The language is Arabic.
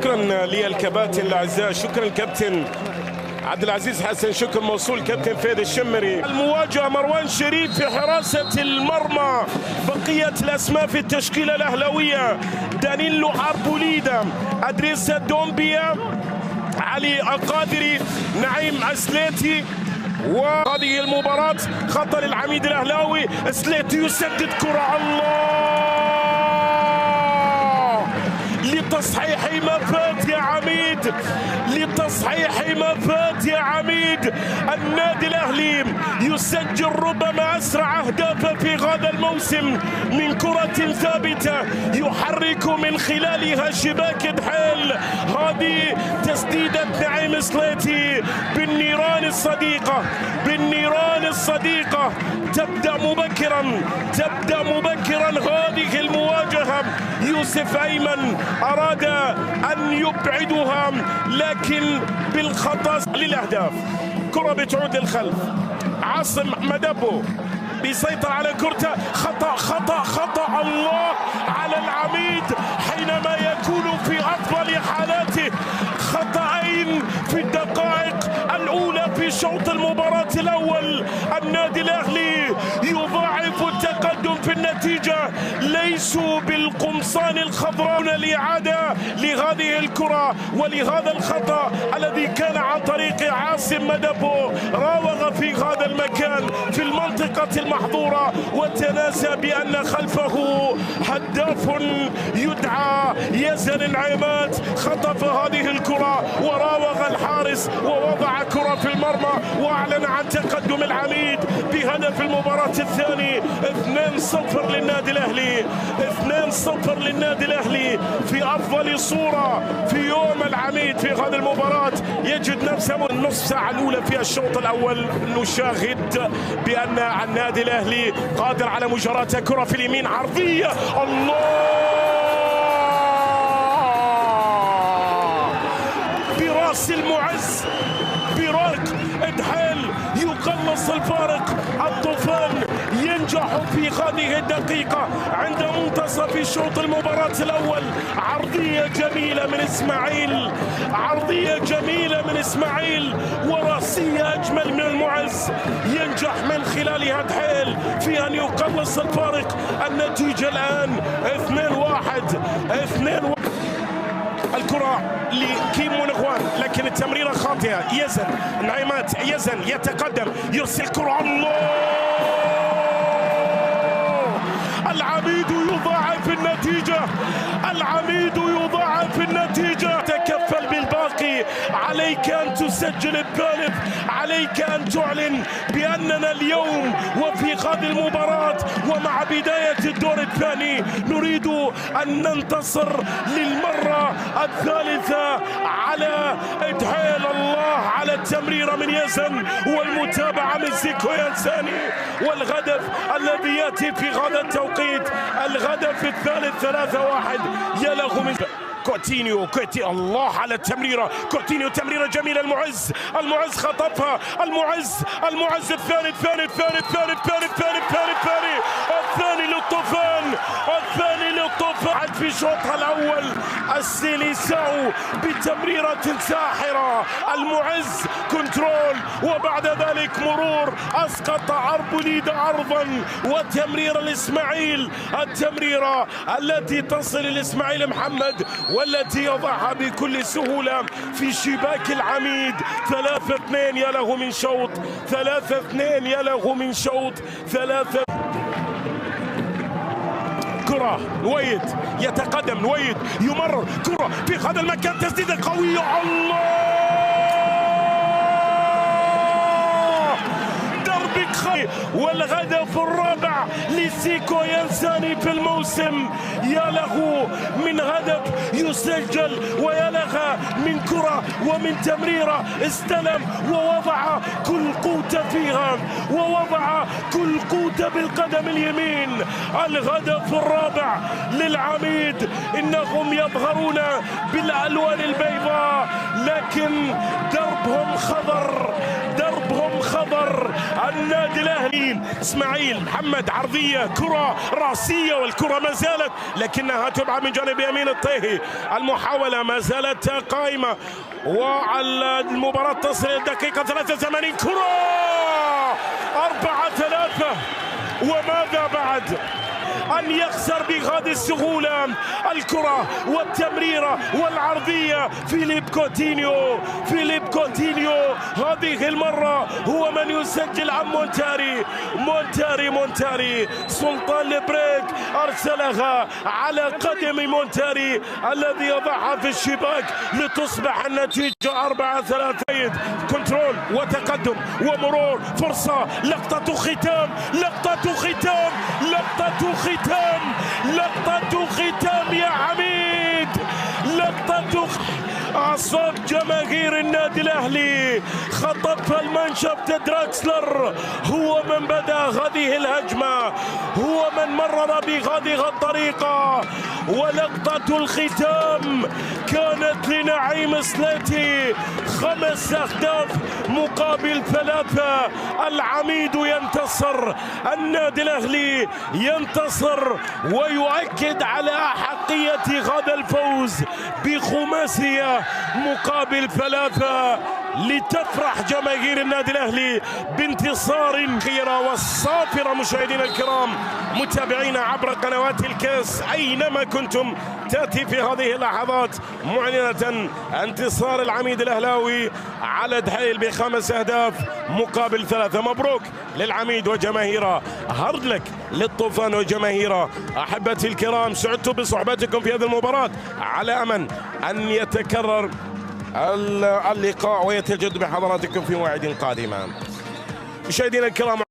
شكرا للكباتن الاعزاء، شكرا الكابتن عبد العزيز حسن، شكر موصول كابتن فهد الشمري. المواجهه مروان شريف في حراسه المرمى، بقيه الاسماء في التشكيله الاهلاويه: دانيلو عربوليدا، ادريسا دومبيا، علي القادري، نعيم اسليتي. وهذه المباراه خطا للعميد الاهلاوي، اسليتي يسدد كره، الله لتصحيح ما فات يا عميد، لتصحيح ما فات يا عميد. النادي الاهلي يسجل ربما اسرع اهدافه في هذا الموسم من كرة ثابتة يحرك من خلالها شباك دحيل. هذه تسديدة نعيم سليتي بالنيران الصديقة، بالنيران الصديقة. تبدأ مبكرا، تبدأ مبكرا هذه المواجهة. يوسف أيمن أراد أن يبعدها لكن بالخطأ للأهداف. كرة بتعود للخلف، عاصم مدبو بيسيطر على كرته، خطأ خطأ خطأ، الله على العميد حينما يكون في أفضل حالاته. خطأين في الدقائق الأولى في شوط المباراة الأول. النادي الأهلي يضاعف التقدم في النتيجة، ليسوا بالقمصان الخضراء. الإعادة لهذه الكرة ولهذا الخطأ الذي كان عن طريق عاصم مدبو، راوغ في هذا المكان في المنطقة المحظورة وتناسى بأن خلفه هداف يدعى يزن عماد. خطف هذه الكرة وراوغ الحارس ووضع كرة في المرمى وأعلن عن تقدم العميد بهدف المباراة الثاني. 2-0 للنادي الأهلي، 2-0 للنادي الأهلي في أفضل صورة في يوم العميد في هذه المباراة. يجد نفسه النصف ساعة الأولى في الشوط الأول نشاهد بأن النادي الأهلي قادر على مجاراة كرة في اليمين عرضية، الله براس المعز، براك دحيل يقلص الفارق. الطوفان ينجح في هذه الدقيقة عند منتصف شوط المباراة الأول. عرضية جميلة من إسماعيل، عرضية جميلة من إسماعيل ورأسية أجمل من المعز. ينجح من خلالها دحيل في أن يقلص الفارق. النتيجة الآن 2-1. الكرة لكيم ونغوان لكن التمريرة خاطئة. يزن نعيمات، يزن يتقدم يرسل كرة، الله العميد يضاعف النتيجة، العميد يضاعف النتيجة. تكفل بالباقي، عليك أن تسجل الثالث، عليك أن تعلن بأننا اليوم وفي هذه المباراة ومع بداية الدور الثاني نريد أن ننتصر للمرة الثالثة على دحيل. الله على التمريرة من يزن والمتابعة من زيكو يانساني والهدف الذي يأتي في هذا التوقيت، الهدف الثالث 3-1. يا له من كوتينيو، الله على التمريرة، كوتينيو تمريرة جميلة. المعز خطفها، المعز الثاني للطوفان، الثاني للطوفان في شوطها الأول. السيليساو بتمريرة ساحرة، المعز كنترول وبعد ذلك مرور، أسقط عربوليد عرضا وتمريرة الإسماعيل، التمريرة التي تصل الإسماعيل محمد والتي يضعها بكل سهولة في شباك العميد. 3-2 يا له من شوط، 3-2 يا له من شوط. كرة نويد يتقدم، نويد يمرر كرة في هذا المكان، تسديدة قوية، الله دربك خي. والهدف الرابع لسيكو يانساني في الموسم. يا له من هدف يسجل ويا لها من كرة ومن تمريرة. استلم ووضع كل قوته فيها، ووضع كل قوته بالقدم اليمين. الهدف الرابع للعميد. إنهم يظهرون بالألوان البيضاء لكن دربهم خضر، دربهم خضر. ينتصر النادي الاهلي. اسماعيل محمد عرضيه كره راسيه والكره ما زالت لكنها تبعد من جانب يمين الطيهي. المحاوله ما زالت قائمه والمباراه تصل الى الدقيقه 83. كره 4-3 وماذا بعد؟ أن يخسر بهذه السهولة الكرة والتمريرة والعرضية. فيليب كوتينيو هذه المرة هو من يسجل عن مونتاري. سلطان البريك أرسلها على قدم مونتاري الذي يضعها في الشباك لتصبح النتيجة 4-3. كنترول وتقدم ومرور، فرصة، لقطة ختام يا عميد. أعصاب جماهير النادي الأهلي خطف المانشافت دراكسلر، هو من بدأ هذه الهجمة، هو من مرر بهذه الطريقة. ولقطة الختام كانت لنعيم سليتي، 5 أهداف مقابل 3. العميد ينتصر، النادي الأهلي ينتصر ويؤكد على أحقية هذا الفوز بخماسية مقابل 3 لتفرح جماهير النادي الأهلي بانتصار خيرة والصافرة. مشاهدينا الكرام متابعينا عبر قنوات الكاس أينما كنتم، تأتي في هذه اللحظات معلنة انتصار العميد الأهلاوي على دحيل ب5 أهداف مقابل 3. مبروك للعميد وجماهيره، هارد لك للطوفان وجماهيره. أحبتي الكرام، سعدت بصحبتكم في هذه المباراة، على أمل أن يتكرر اللقاء ويتجدد بحضراتكم في موعد قادمة. مشاهدينا الكرام.